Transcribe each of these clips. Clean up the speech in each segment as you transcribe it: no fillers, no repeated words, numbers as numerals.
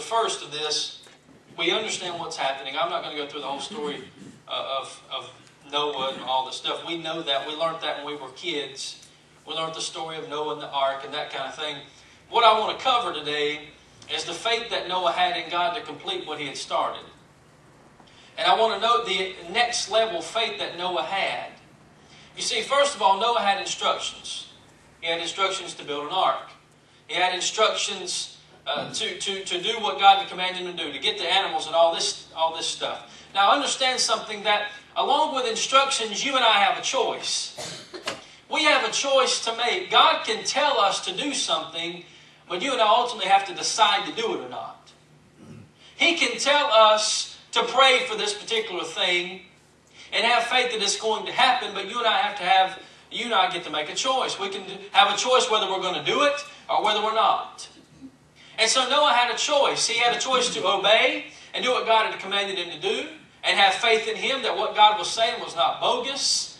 first of this, we understand what's happening. I'm not going to go through the whole story of Noah and all this stuff. We know that. We learned that when we were kids. We learned the story of Noah and the ark and that kind of thing. What I want to cover today is the faith that Noah had in God to complete what he had started. And I want to note the next level faith that Noah had. You see, first of all, Noah had instructions. He had instructions to build an ark. He had instructions to do what God had commanded him to do, to get the animals and all this stuff. Now understand something, that along with instructions, you and I have a choice. We have a choice to make. God can tell us to do something, but you and I ultimately have to decide to do it or not. He can tell us to pray for this particular thing and have faith that it's going to happen, but you and I get to make a choice. We can have a choice whether we're going to do it or whether we're not. And so Noah had a choice. He had a choice to obey and do what God had commanded him to do, and have faith in Him that what God was saying was not bogus,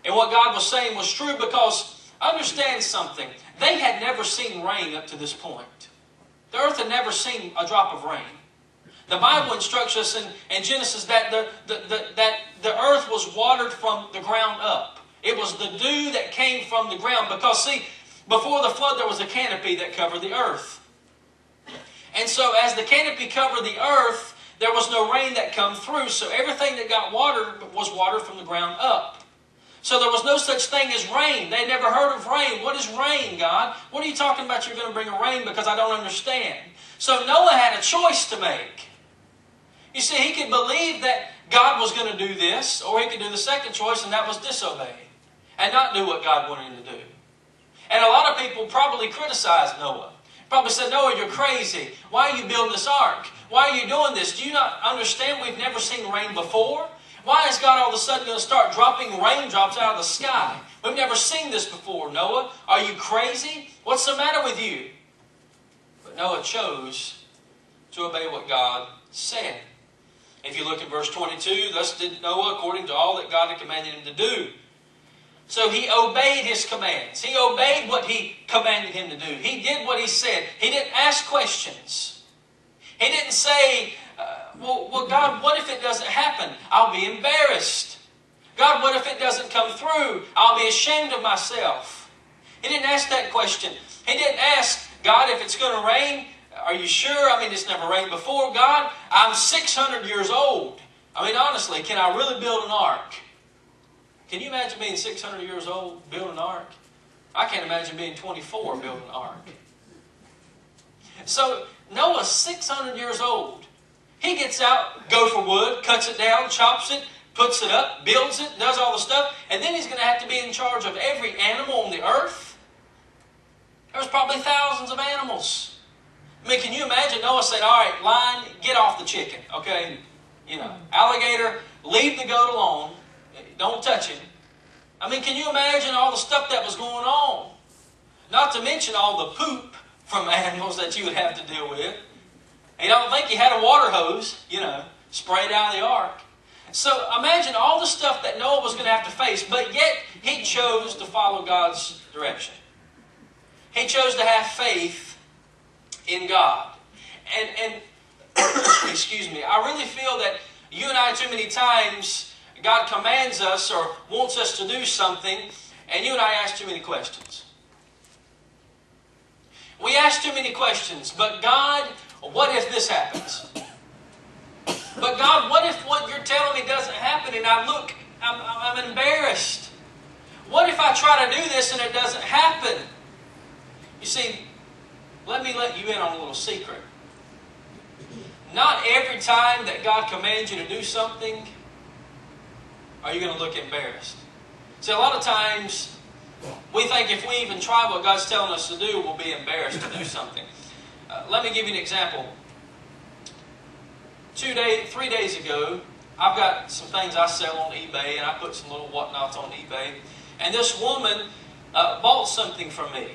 and what God was saying was true, because understand something. They had never seen rain up to this point. The earth had never seen a drop of rain. The Bible instructs us in Genesis that the earth was watered from the ground up. It was the dew that came from the ground, because see, before the flood there was a canopy that covered the earth. And so as the canopy covered the earth, there was no rain that come through. So everything that got watered was watered from the ground up. So there was no such thing as rain. They never heard of rain. What is rain, God? What are you talking about you're going to bring a rain? Because I don't understand. So Noah had a choice to make. You see, he could believe that God was going to do this, or he could do the second choice, and that was disobey and not do what God wanted him to do. And a lot of people probably criticized Noah. Probably said, Noah, you're crazy. Why are you building this ark? Why are you doing this? Do you not understand we've never seen rain before? Why is God all of a sudden going to start dropping raindrops out of the sky? We've never seen this before, Noah. Are you crazy? What's the matter with you? But Noah chose to obey what God said. If you look at verse 22, thus did Noah according to all that God had commanded him to do. So he obeyed His commands. He obeyed what He commanded him to do. He did what He said. He didn't ask questions. He didn't say, well, God, what if it doesn't happen? I'll be embarrassed. God, what if it doesn't come through? I'll be ashamed of myself. He didn't ask that question. He didn't ask, God, if it's going to rain, are you sure? I mean, it's never rained before. God, I'm 600 years old. I mean, honestly, can I really build an ark? Can you imagine being 600 years old, building an ark? I can't imagine being 24 building an ark. So Noah's 600 years old. He gets out, goes for wood, cuts it down, chops it, puts it up, builds it, does all the stuff, and then he's going to have to be in charge of every animal on the earth. There's probably thousands of animals. I mean, can you imagine Noah saying, all right, lion, get off the chicken, okay? You know, alligator, leave the goat alone. Don't touch him. I mean, can you imagine all the stuff that was going on? Not to mention all the poop from animals that you would have to deal with. And I don't think he had a water hose, sprayed out of the ark. So imagine all the stuff that Noah was going to have to face, but yet he chose to follow God's direction. He chose to have faith in God. And excuse me, I really feel that you and I too many times, God commands us or wants us to do something, and you and I ask too many questions. We ask too many questions. But God, what if this happens? But God, what if what you're telling me doesn't happen and I'm embarrassed? What if I try to do this and it doesn't happen? You see, let me let you in on a little secret. Not every time that God commands you to do something are you going to look embarrassed. See, a lot of times we think if we even try what God's telling us to do, we'll be embarrassed to do something. Let me give you an example. 3 days ago, I've got some things I sell on eBay, and I put some little whatnots on eBay. And this woman bought something from me.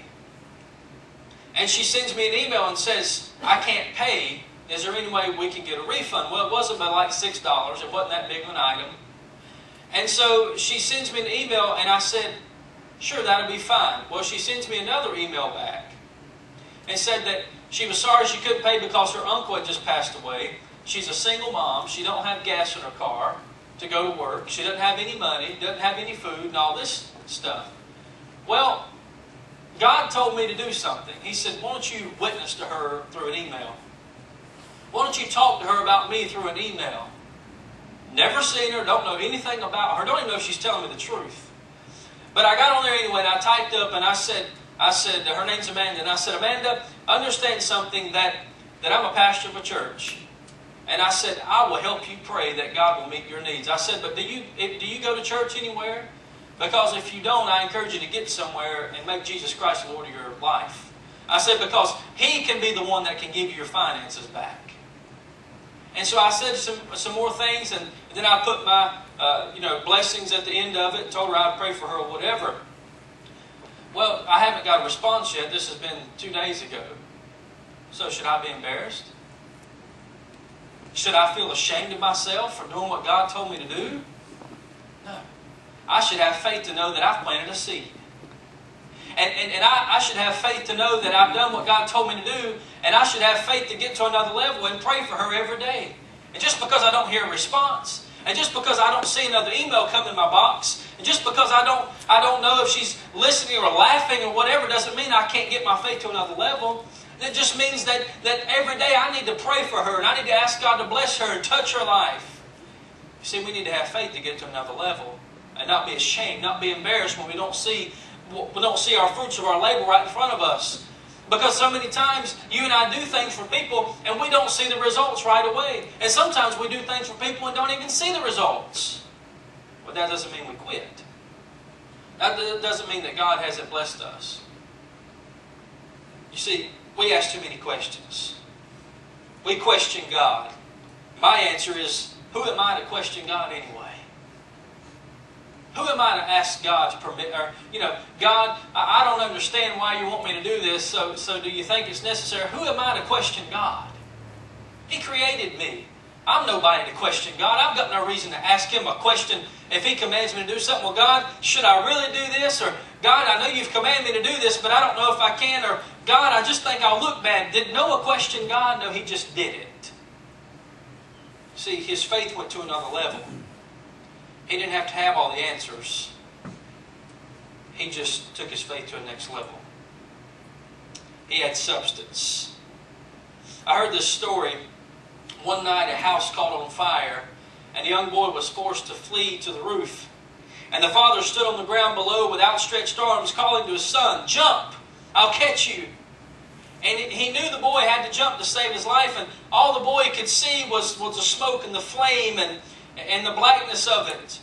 And she sends me an email and says, I can't pay. Is there any way we can get a refund? Well, it wasn't but like $6. It wasn't that big of an item. And so she sends me an email, and I said, sure, that'll be fine. Well, she sends me another email back. and said that she was sorry she couldn't pay because her uncle had just passed away. She's a single mom. She don't have gas in her car to go to work. She doesn't have any money, doesn't have any food, and all this stuff. Well, God told me to do something. He said, why don't you witness to her through an email? Why don't you talk to her about me through an email? Never seen her, don't know anything about her, don't even know if she's telling me the truth. But I got on there anyway, and I typed up, and I said, her name's Amanda, and I said, Amanda, understand something that I'm a pastor of a church. And I said, I will help you pray that God will meet your needs. I said, but do you go to church anywhere? Because if you don't, I encourage you to get somewhere and make Jesus Christ the Lord of your life. I said, because He can be the one that can give you your finances back. And so I said some more things, and then I put my blessings at the end of it and told her I'd pray for her or whatever. Well, I haven't got a response yet. This has been 2 days ago. So should I be embarrassed? Should I feel ashamed of myself for doing what God told me to do? No. I should have faith to know that I've planted a seed. And I should have faith to know that I've done what God told me to do, and I should have faith to get to another level and pray for her every day. And just because I don't hear a response, and just because I don't see another email come in my box, and just because I don't know if she's listening or laughing or whatever, doesn't mean I can't get my faith to another level. It just means that every day I need to pray for her, and I need to ask God to bless her and touch her life. You see, we need to have faith to get to another level, and not be ashamed, not be embarrassed when we don't see our fruits of our labor right in front of us. Because so many times you and I do things for people and we don't see the results right away. And sometimes we do things for people and don't even see the results. But that doesn't mean we quit. That doesn't mean that God hasn't blessed us. You see, we ask too many questions. We question God. My answer is, who am I to question God anyway? Who am I to ask God to permit? Or, God, I don't understand why you want me to do this, so do you think it's necessary? Who am I to question God? He created me. I'm nobody to question God. I've got no reason to ask Him a question if He commands me to do something. Well, God, should I really do this? Or, God, I know You've commanded me to do this, but I don't know if I can. Or, God, I just think I'll look bad. Did Noah question God? No, he just did it. See, his faith went to another level. He didn't have to have all the answers. He just took his faith to a next level. He had substance. I heard this story. One night a house caught on fire, and a young boy was forced to flee to the roof. And the father stood on the ground below with outstretched arms, calling to his son, "Jump! I'll catch you." And he knew the boy had to jump to save his life, and all the boy could see was the smoke and the flame and the blackness of it.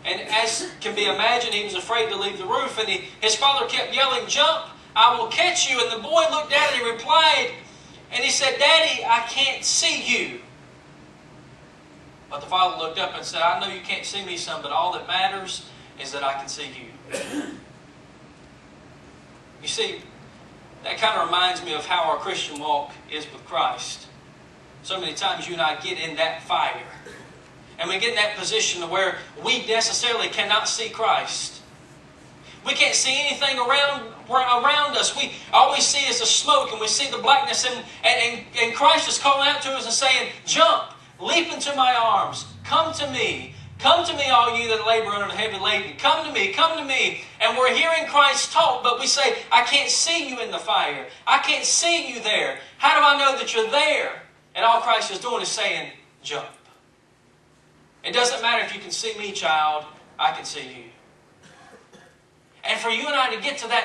And as can be imagined, he was afraid to leave the roof. And his father kept yelling, "Jump, I will catch you." And the boy looked at it and replied, and he said, "Daddy, I can't see you." But the father looked up and said, "I know you can't see me, son, but all that matters is that I can see you." You see, that kind of reminds me of how our Christian walk is with Christ. So many times you and I get in that fire. And we get in that position where we necessarily cannot see Christ. We can't see anything around us. We always see is the smoke and we see the blackness. And Christ is calling out to us and saying, "Jump, leap into my arms, come to me. Come to me, all you that labor under the heavy laden. Come to me, come to me." And we're hearing Christ talk, but we say, "I can't see you in the fire. I can't see you there. How do I know that you're there?" And all Christ is doing is saying, "Jump." It doesn't matter if you can see me, child. I can see you. And for you and I to get to that